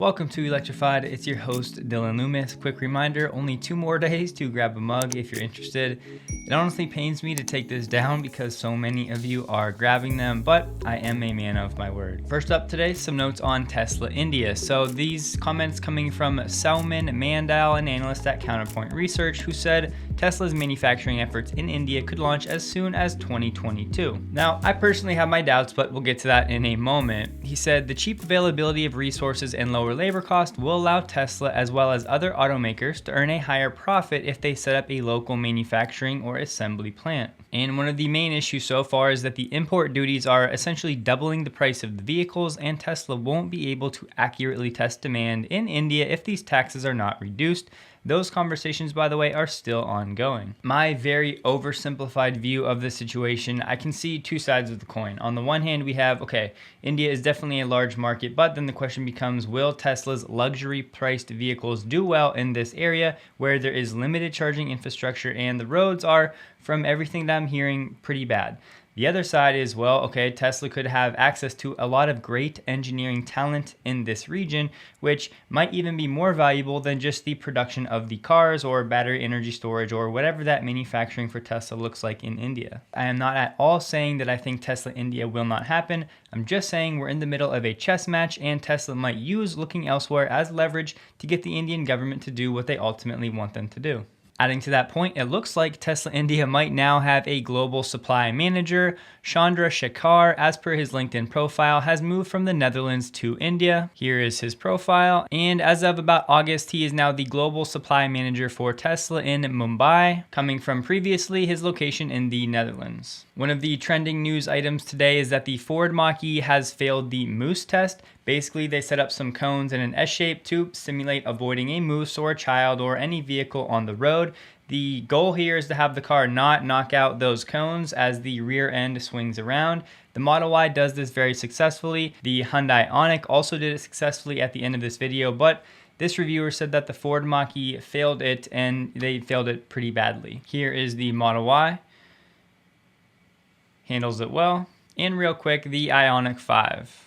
Welcome to Electrified. It's your host, Dylan Loomis. Quick reminder, only 2 more days to grab a mug if you're interested. It honestly pains me to take this down because so many of you are grabbing them, but I am a man of my word. First up today, some notes on Tesla India. So these comments coming from Salman Mandal, an analyst at Counterpoint Research, who said Tesla's manufacturing efforts in India could launch as soon as 2022. Now, I personally have my doubts, but we'll get to that in a moment. He said the cheap availability of resources and lower labor cost will allow Tesla as well as other automakers to earn a higher profit if they set up a local manufacturing or assembly plant. And one of the main issues so far is that the import duties are essentially doubling the price of the vehicles, and Tesla won't be able to accurately test demand in India if these taxes are not reduced. Those conversations, by the way, are still ongoing. My very oversimplified view of the situation, I can see two sides of the coin. On the one hand, we have, okay, India is definitely a large market, but then the question becomes, will Tesla's luxury priced vehicles do well in this area where there is limited charging infrastructure and the roads are, from everything that I'm hearing, pretty bad? The other side is, well, okay, Tesla could have access to a lot of great engineering talent in this region, which might even be more valuable than just the production of the cars or battery energy storage or whatever that manufacturing for Tesla looks like in India. I am not at all saying that I think Tesla India will not happen. I'm just saying we're in the middle of a chess match, and Tesla might use looking elsewhere as leverage to get the Indian government to do what they ultimately want them to do. Adding to that point, it looks like Tesla India might now have a global supply manager. Chandra Shekhar, as per his LinkedIn profile, has moved from the Netherlands to India. Here is his profile. And as of about August, he is now the global supply manager for Tesla in Mumbai, coming from previously his location in the Netherlands. One of the trending news items today is that the Ford Mach-E has failed the moose test. Basically, they set up some cones in an S-shape to simulate avoiding a moose or a child or any vehicle on the road. The goal here is to have the car not knock out those cones as the rear end swings around. The Model Y does this very successfully. The Hyundai Ioniq also did it successfully at the end of this video, but this reviewer said that the Ford Mach-E failed it, and they failed it pretty badly. Here is the Model Y. Handles it well. And real quick, the Ioniq 5.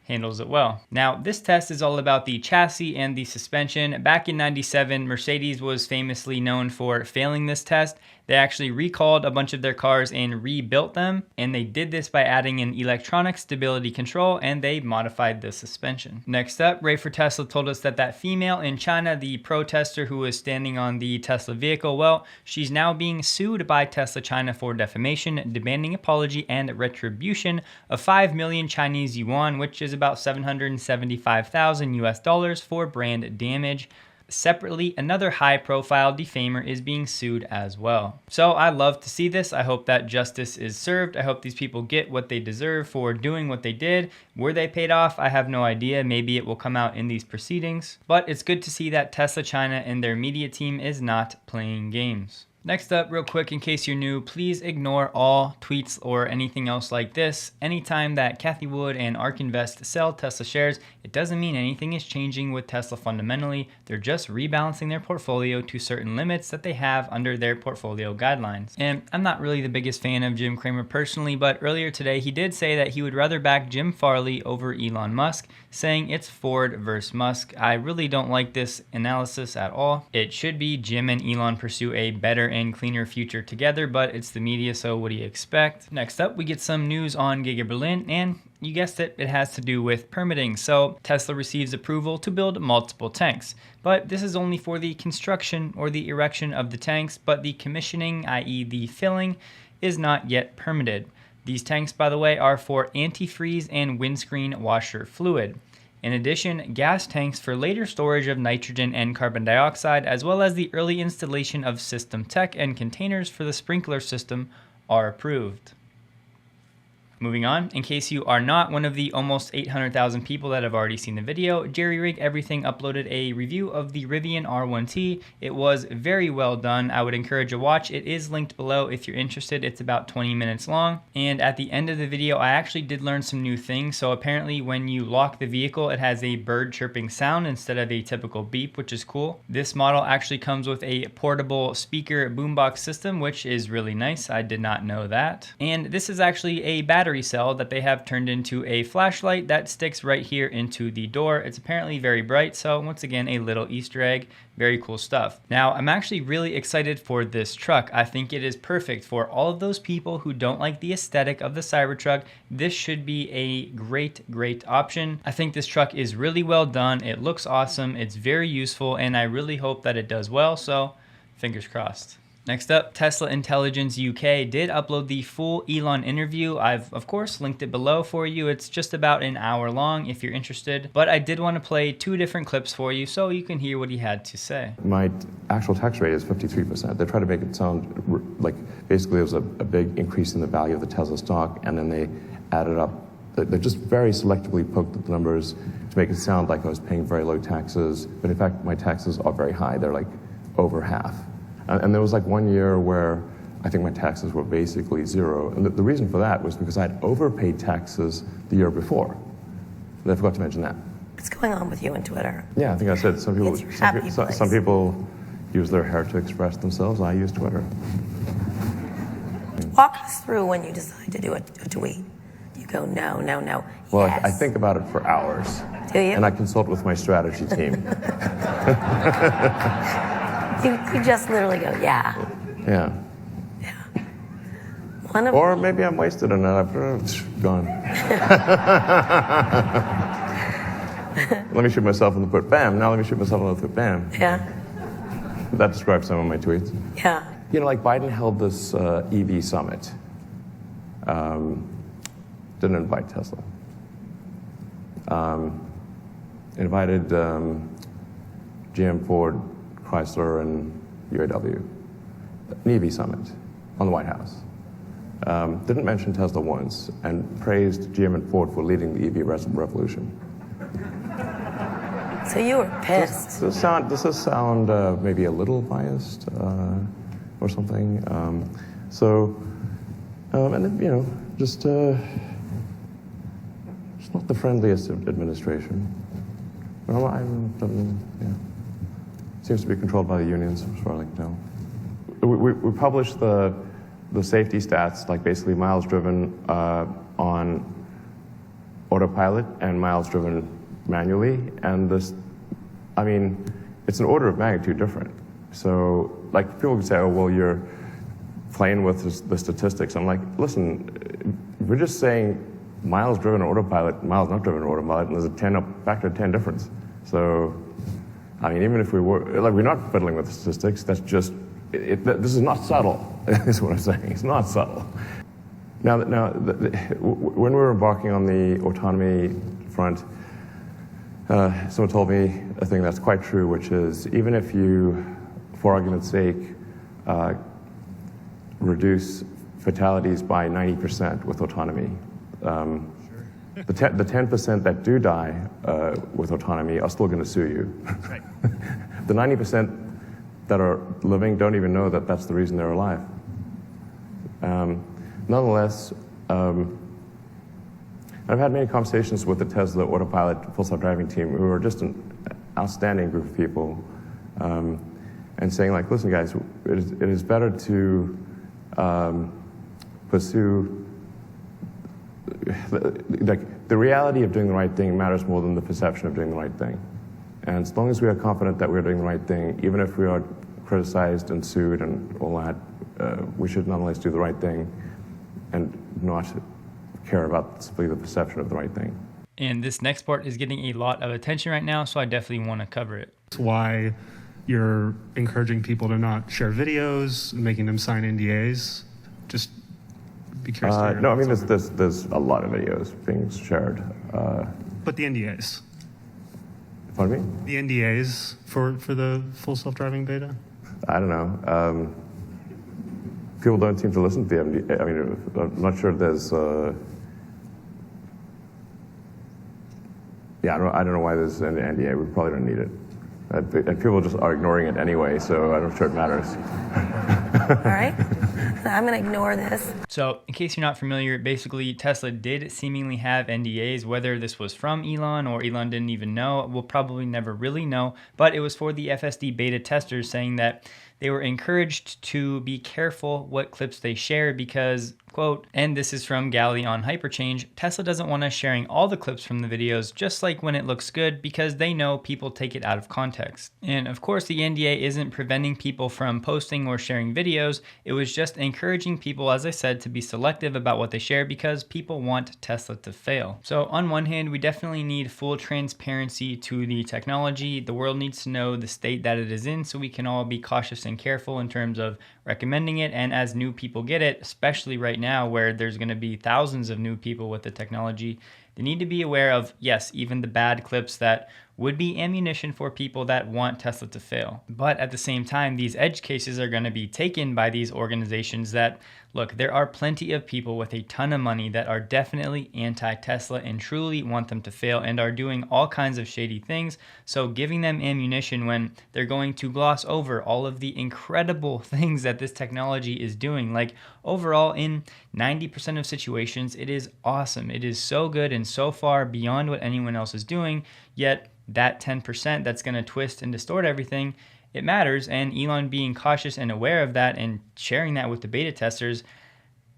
Handles it well. Now, this test is all about the chassis and the suspension. Back in '97, Mercedes was famously known for failing this test. They actually recalled a bunch of their cars and rebuilt them, and they did this by adding an electronic stability control, and they modified the suspension. Next up, Ray for Tesla told us that that female in China, the protester who was standing on the Tesla vehicle, well, she's now being sued by Tesla China for defamation, demanding apology and retribution of 5 million Chinese yuan, which is about $775,000 US for brand damage. Separately, another high-profile defamer is being sued as well. So I love to see this. I hope that justice is served. I hope these people get what they deserve for doing what they did. Were they paid off? I have no idea. Maybe it will come out in these proceedings. But it's good to see that Tesla China and their media team is not playing games. Next up, real quick, in case you're new, please ignore all tweets or anything else like this. Anytime that Cathie Wood and ARK Invest sell Tesla shares, it doesn't mean anything is changing with Tesla fundamentally. They're just rebalancing their portfolio to certain limits that they have under their portfolio guidelines. And I'm not really the biggest fan of Jim Cramer personally, but earlier today he did say that he would rather back Jim Farley over Elon Musk, saying it's Ford versus Musk. I really don't like this analysis at all. It should be Jim and Elon pursue a better and cleaner future together, but it's the media, so what do you expect? Next up, we get some news on Giga Berlin, and you guessed it, it has to do with permitting. So Tesla receives approval to build multiple tanks, but this is only for the construction or the erection of the tanks, but the commissioning, i.e. the filling, is not yet permitted. These tanks, by the way, are for antifreeze and windscreen washer fluid. In addition, gas tanks for later storage of nitrogen and carbon dioxide, as well as the early installation of system tech and containers for the sprinkler system, are approved. Moving on, in case you are not one of the almost 800,000 people that have already seen the video, Jerry Rig Everything uploaded a review of the Rivian R1T. It was very well done. I would encourage a watch. It is linked below if you're interested. It's about 20 minutes long. And at the end of the video, I actually did learn some new things. So apparently when you lock the vehicle, it has a bird chirping sound instead of a typical beep, which is cool. This model actually comes with a portable speaker boombox system, which is really nice. I did not know that. And this is actually a battery battery cell that they have turned into a flashlight that sticks right here into the door. It's apparently very bright, so once again, a little Easter egg. Very cool stuff. Now, I'm actually really excited for this truck. I think it is perfect for all of those people who don't like the aesthetic of the Cybertruck. This should be a great option. I think this truck is really well done. It looks awesome. It's very useful, and I really hope that it does well, so fingers crossed. Next up, Tesla Intelligence UK did upload the full Elon interview. I've, of course, linked it below for you. It's just about an hour long if you're interested. But I did want to play 2 different clips for you so you can hear what he had to say. My actual tax rate is 53%. They try to make it sound like basically it was a big increase in the value of the Tesla stock, and then they added up. They just very selectively poked at the numbers to make it sound like I was paying very low taxes. But in fact, my taxes are very high. They're like over half. And there was like 1 year where I think my taxes were basically zero. And the reason for that was because I'd overpaid taxes the year before. I forgot to mention that. What's going on with you on Twitter? Yeah, I think I said some people use their hair to express themselves. I use Twitter. Walk us through when you decide to do a tweet. You go, no. Well, yes. I think about it for hours. Do you? And I consult with my strategy team. You just literally go, yeah. Yeah. Or maybe I'm wasted on it. I've gone. Let me shoot myself in the foot. Bam. Now let me shoot myself in the foot. Bam. Yeah. That describes some of my tweets. Yeah. You know, like Biden held this EV summit. Didn't invite Tesla. Invited GM, Ford, Chrysler, and UAW. An EV summit on the White House. Didn't mention Tesla once, and praised GM and Ford for leading the EV revolution. So you were pissed. Does this sound maybe a little biased or something? And then, you know, just not the friendliest administration. Seems to be controlled by the unions, as far as I can tell. We published the safety stats, like basically miles driven on autopilot and miles driven manually, and this, I mean, it's an order of magnitude different. So, like, people can say, oh, well, you're playing with the statistics. I'm like, listen, we're just saying miles driven on autopilot, miles not driven on autopilot, and there's a factor of 10 difference. So, I mean, even if we were, like, we're not fiddling with the statistics, that's just, this is not subtle, is what I'm saying. It's not subtle. Now, when we were embarking on the autonomy front, someone told me a thing that's quite true, which is even if you, for argument's sake, reduce fatalities by 90% with autonomy, the 10% that do die with autonomy are still going to sue you. Right. The 90% that are living don't even know that that's the reason they're alive. Nonetheless, I've had many conversations with the Tesla Autopilot Full Self-Driving team, who are just an outstanding group of people, and saying, like, listen, guys, it is better to pursue, like, the reality of doing the right thing matters more than the perception of doing the right thing. And as long as we are confident that we're doing the right thing, even if we are criticized and sued and all that, we should nonetheless do the right thing and not care about simply the perception of the right thing. And this next part is getting a lot of attention right now, so I definitely want to cover it. That's why you're encouraging people to not share videos, making them sign NDAs. Just be curious. No, I mean, there's a lot of videos being shared. But the NDAs. Pardon me? The NDAs for the full self-driving beta? I don't know. People don't seem to listen to the NDA. I mean, I'm not sure there's... I don't know why there's an NDA. We probably don't need it. And people just are ignoring it anyway, so I'm not sure it matters. All right. I'm going to ignore this. So, in case you're not familiar, basically Tesla did seemingly have NDAs. Whether this was from Elon or Elon didn't even know, we'll probably never really know. But it was for the FSD beta testers, saying that they were encouraged to be careful what clips they shared because Quote, and this is from Gally on Hyperchange, Tesla doesn't want us sharing all the clips from the videos just like when it looks good because they know people take it out of context. And of course the NDA isn't preventing people from posting or sharing videos, it was just encouraging people, as I said, to be selective about what they share because people want Tesla to fail. So on one hand, we definitely need full transparency to the technology. The world needs to know the state that it is in so we can all be cautious and careful in terms of recommending it. And as new people get it, especially right now where there's going to be thousands of new people with the technology, they need to be aware of, yes, even the bad clips that would be ammunition for people that want Tesla to fail. But at the same time, these edge cases are going to be taken by these organizations that, look, there are plenty of people with a ton of money that are definitely anti-Tesla and truly want them to fail and are doing all kinds of shady things. So giving them ammunition when they're going to gloss over all of the incredible things that this technology is doing. Like overall, in 90% of situations, it is awesome. It is so good and so far beyond what anyone else is doing, yet that 10% that's going to twist and distort everything, it matters. And Elon being cautious and aware of that and sharing that with the beta testers,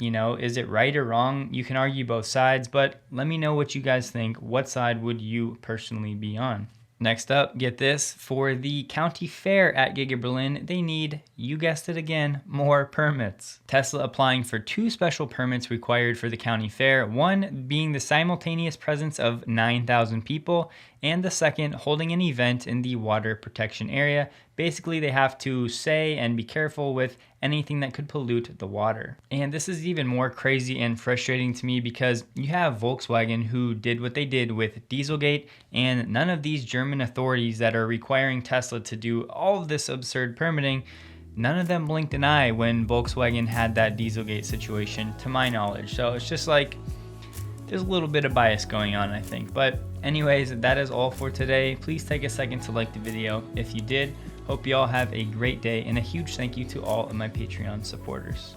you know, is it right or wrong? You can argue both sides, but let me know what you guys think. What side would you personally be on? Next up, get this, for the county fair at Giga Berlin, they need, you guessed it again, more permits. Tesla applying for 2 special permits required for the county fair, one being the simultaneous presence of 9,000 people, and the second holding an event in the water protection area. Basically, they have to say and be careful with anything that could pollute the water. And this is even more crazy and frustrating to me because you have Volkswagen who did what they did with Dieselgate, and none of these German authorities that are requiring Tesla to do all of this absurd permitting, none of them blinked an eye when Volkswagen had that Dieselgate situation, to my knowledge. So it's just like, there's a little bit of bias going on, I think. But anyways, that is all for today. Please take a second to like the video if you did. Hope you all have a great day, and a huge thank you to all of my Patreon supporters.